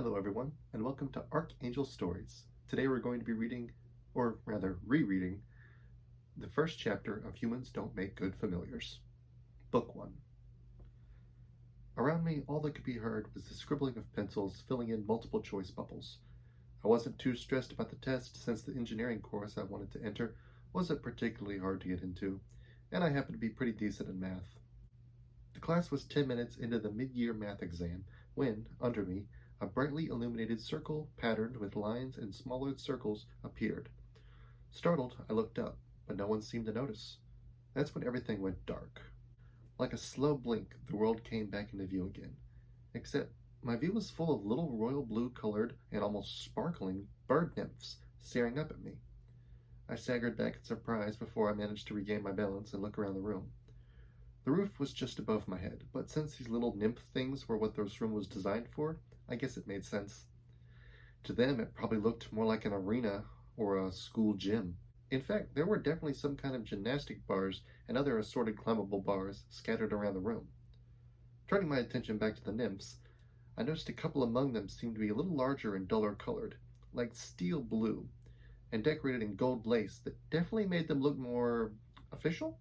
Hello everyone, and welcome to Archangel Stories. Today we're going to be reading, or rather rereading, the first chapter of Humans Don't Make Good Familiars. Book 1. Around me, all that could be heard was the scribbling of pencils filling in multiple choice bubbles. I wasn't too stressed about the test since the engineering course I wanted to enter wasn't particularly hard to get into, and I happened to be pretty decent in math. The class was 10 minutes into the mid-year math exam when, under me, a brightly illuminated circle patterned with lines and smaller circles appeared. Startled, I looked up, but no one seemed to notice. That's when everything went dark. Like a slow blink, the world came back into view again. Except my view was full of little royal blue-colored and almost sparkling bird nymphs staring up at me. I staggered back in surprise before I managed to regain my balance and look around the room. The roof was just above my head, but since these little nymph things were what this room was designed for, I guess it made sense. To them, it probably looked more like an arena or a school gym. In fact, there were definitely some kind of gymnastic bars and other assorted climbable bars scattered around the room. Turning my attention back to the nymphs, I noticed a couple among them seemed to be a little larger and duller colored, like steel blue, and decorated in gold lace that definitely made them look more official.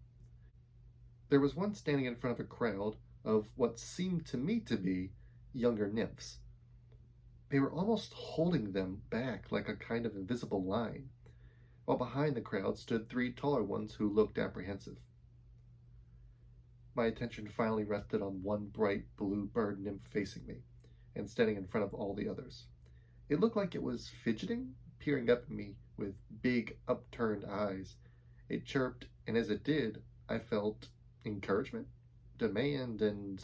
There was one standing in front of a crowd of what seemed to me to be younger nymphs. They were almost holding them back like a kind of invisible line, while behind the crowd stood three taller ones who looked apprehensive. My attention finally rested on one bright blue bird nymph facing me, and standing in front of all the others. It looked like it was fidgeting, peering up at me with big upturned eyes. It chirped, and as it did, I felt encouragement, demand, and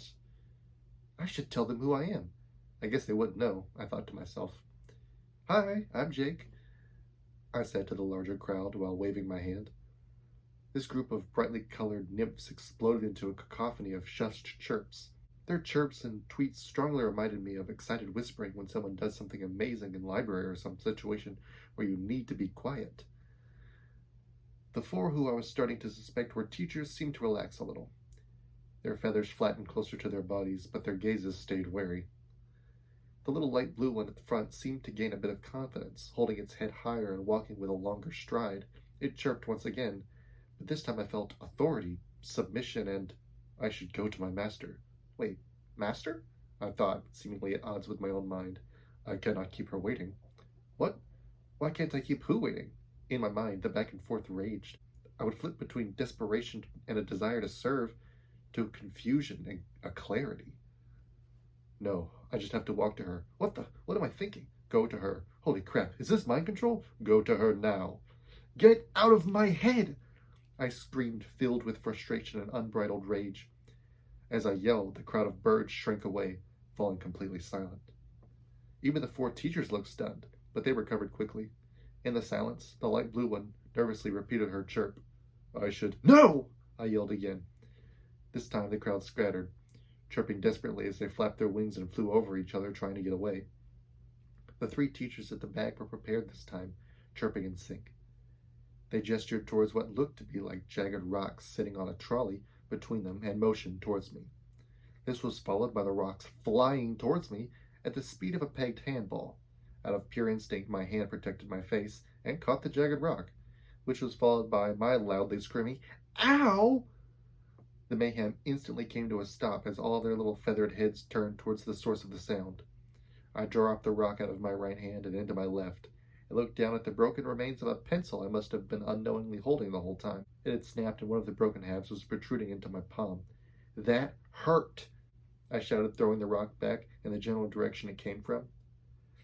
I should tell them who I am. I guess they wouldn't know, I thought to myself. "Hi, I'm Jake," I said to the larger crowd while waving my hand. This group of brightly colored nymphs exploded into a cacophony of shushed chirps. Their chirps and tweets strongly reminded me of excited whispering when someone does something amazing in library or some situation where you need to be quiet. The four who I was starting to suspect were teachers seemed to relax a little. Their feathers flattened closer to their bodies, but their gazes stayed wary. The little light blue one at the front seemed to gain a bit of confidence, holding its head higher and walking with a longer stride. It chirped once again, but this time I felt authority, submission, and I should go to my master. Wait, master? I thought, seemingly at odds with my own mind. I cannot keep her waiting. What? Why can't I keep who waiting? In my mind, the back and forth raged. I would flip between desperation and a desire to serve, to confusion and a clarity. No, I just have to walk to her. What am I thinking? Go to her. Holy crap, is this mind control? Go to her now. Get out of my head! I screamed, filled with frustration and unbridled rage. As I yelled, the crowd of birds shrank away, falling completely silent. Even the four teachers looked stunned, but they recovered quickly. In the silence, the light blue one nervously repeated her chirp. No! I yelled again. This time the crowd scattered, chirping desperately as they flapped their wings and flew over each other, trying to get away. The three teachers at the back were prepared this time, chirping in sync. They gestured towards what looked to be like jagged rocks sitting on a trolley between them and motioned towards me. This was followed by the rocks flying towards me at the speed of a pegged handball. Out of pure instinct, my hand protected my face and caught the jagged rock, which was followed by my loudly screaming, "Ow!" The mayhem instantly came to a stop as all their little feathered heads turned towards the source of the sound. I dropped the rock out of my right hand and into my left. I looked down at the broken remains of a pencil I must have been unknowingly holding the whole time. It had snapped and one of the broken halves was protruding into my palm. That hurt! I shouted, throwing the rock back in the general direction it came from.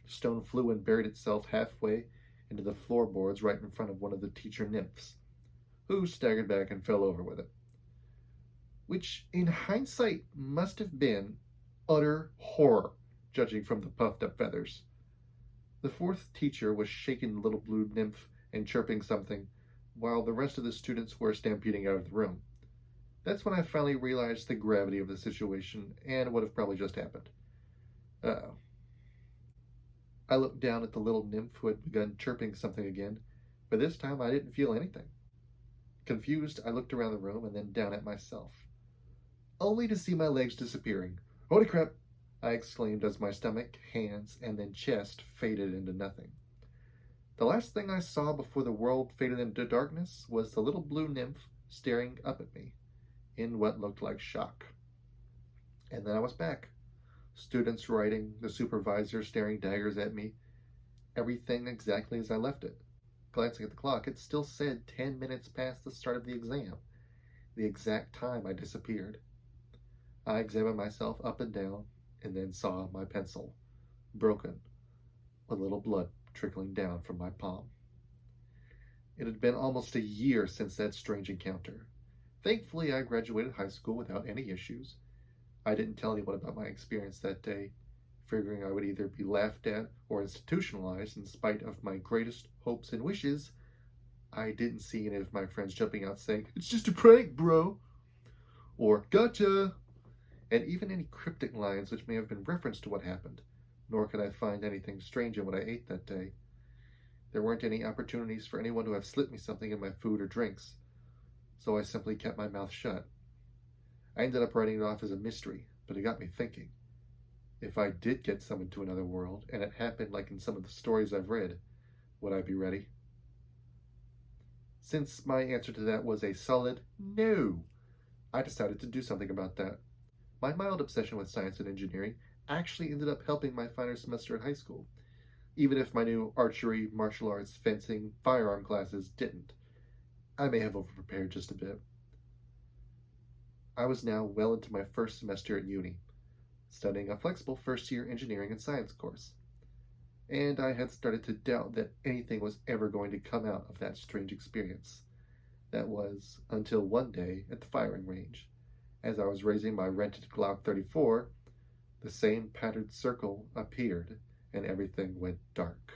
The stone flew and buried itself halfway into the floorboards right in front of one of the teacher nymphs, who staggered back and fell over with it. Which, in hindsight, must have been utter horror, judging from the puffed-up feathers. The fourth teacher was shaking the little blue nymph and chirping something, while the rest of the students were stampeding out of the room. That's when I finally realized the gravity of the situation and what had probably just happened. Uh-oh. I looked down at the little nymph who had begun chirping something again, but this time I didn't feel anything. Confused, I looked around the room and then down at myself, only to see my legs disappearing. Holy crap! I exclaimed as my stomach, hands, and then chest faded into nothing. The last thing I saw before the world faded into darkness was the little blue nymph staring up at me in what looked like shock. And then I was back. Students writing, the supervisor staring daggers at me, everything exactly as I left it. Glancing at the clock, it still said 10 minutes past the start of the exam, the exact time I disappeared. I examined myself up and down, and then saw my pencil, broken, with a little blood trickling down from my palm. It had been almost a year since that strange encounter. Thankfully, I graduated high school without any issues. I didn't tell anyone about my experience that day, figuring I would either be laughed at or institutionalized in spite of my greatest hopes and wishes. I didn't see any of my friends jumping out saying, "It's just a prank, bro," or "Gotcha," and even any cryptic lines which may have been reference to what happened, nor could I find anything strange in what I ate that day. There weren't any opportunities for anyone to have slipped me something in my food or drinks, so I simply kept my mouth shut. I ended up writing it off as a mystery, but it got me thinking. If I did get summoned to another world, and it happened like in some of the stories I've read, would I be ready? Since my answer to that was a solid no, I decided to do something about that. My mild obsession with science and engineering actually ended up helping my final semester at high school, even if my new archery, martial arts, fencing, firearm classes didn't. I may have overprepared just a bit. I was now well into my first semester at uni, studying a flexible first-year engineering and science course, and I had started to doubt that anything was ever going to come out of that strange experience. That was until one day at the firing range, as I was raising my rented Glock 34, the same patterned circle appeared and everything went dark.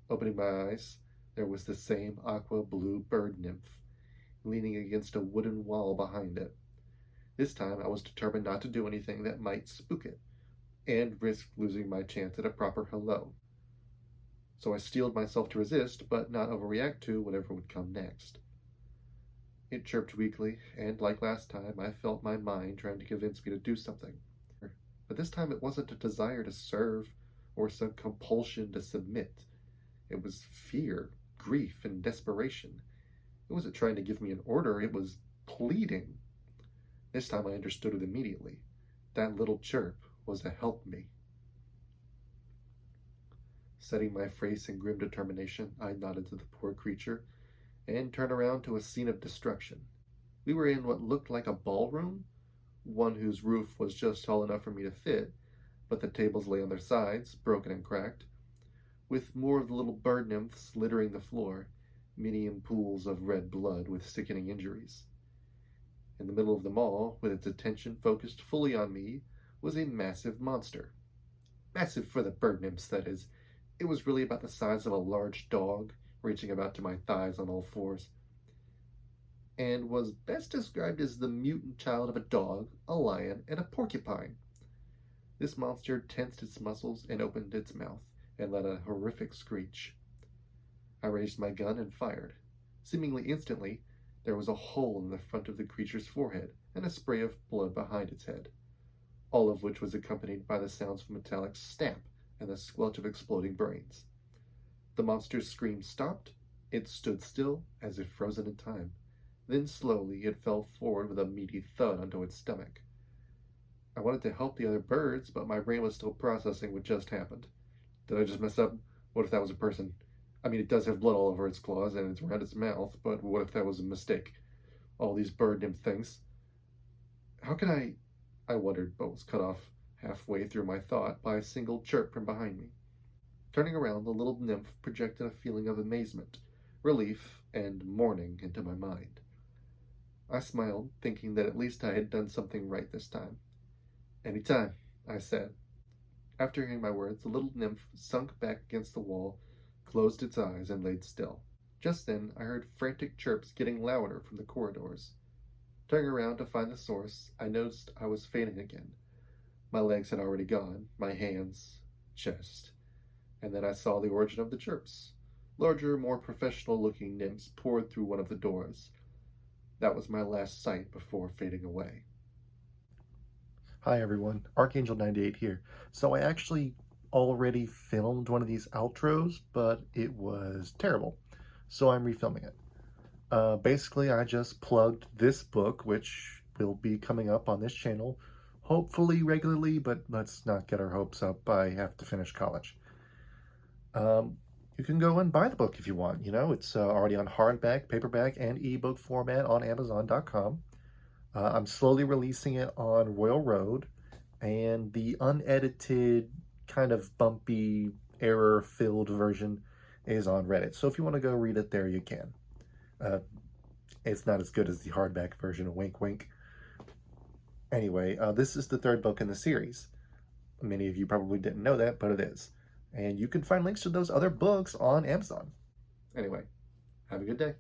Opening my eyes, there was the same aqua blue bird nymph, leaning against a wooden wall behind it. This time I was determined not to do anything that might spook it, and risk losing my chance at a proper hello. So I steeled myself to resist, but not overreact to whatever would come next. It chirped weakly, and like last time, I felt my mind trying to convince me to do something. But this time it wasn't a desire to serve, or some compulsion to submit. It was fear, grief, and desperation. It wasn't trying to give me an order, it was pleading. This time I understood it immediately. That little chirp was to help me. Setting my face in grim determination, I nodded to the poor creature and turned around to a scene of destruction. We were in what looked like a ballroom, one whose roof was just tall enough for me to fit, but the tables lay on their sides, broken and cracked, with more of the little bird nymphs littering the floor, many in pools of red blood with sickening injuries. In the middle of them all, with its attention focused fully on me, was a massive monster. Massive for the bird nymphs, that is. It was really about the size of a large dog, reaching about to my thighs on all fours, and was best described as the mutant child of a dog, a lion, and a porcupine. This monster tensed its muscles and opened its mouth, and let a horrific screech. I raised my gun and fired. Seemingly instantly, there was a hole in the front of the creature's forehead and a spray of blood behind its head, all of which was accompanied by the sounds of a metallic snap and the squelch of exploding brains. The monster's scream stopped. It stood still, as if frozen in time. Then slowly it fell forward with a meaty thud onto its stomach. I wanted to help the other birds, but my brain was still processing what just happened. Did I just mess up? What if that was a person? I mean, it does have blood all over its claws and it's around its mouth, but what if that was a mistake? All these bird nymph things. How can I wondered, but was cut off halfway through my thought by a single chirp from behind me. Turning around, the little nymph projected a feeling of amazement, relief, and mourning into my mind. I smiled, thinking that at least I had done something right this time. "Anytime," I said. After hearing my words, the little nymph sunk back against the wall, closed its eyes, and laid still. Just then, I heard frantic chirps getting louder from the corridors. Turning around to find the source, I noticed I was fainting again. My legs had already gone, my hands, chest, and then I saw the origin of the chirps. Larger, more professional-looking nymphs poured through one of the doors. That was my last sight before fading away. Hi everyone, Archangel98 here. So I actually already filmed one of these outros, but it was terrible. So I'm refilming it. Basically, I just plugged this book, which will be coming up on this channel, hopefully regularly, but let's not get our hopes up. I have to finish college. Um, you can go and buy the book if you want. You know, it's already on hardback, paperback, and ebook format on Amazon.com. I'm slowly releasing it on Royal Road, and the unedited, kind of bumpy, error-filled version is on Reddit. So if you want to go read it there, you can. Uh, it's not as good as the hardback version, wink wink. Anyway, this is the third book in the series. Many of you probably didn't know that, but it is. And you can find links to those other books on Amazon. Anyway, have a good day.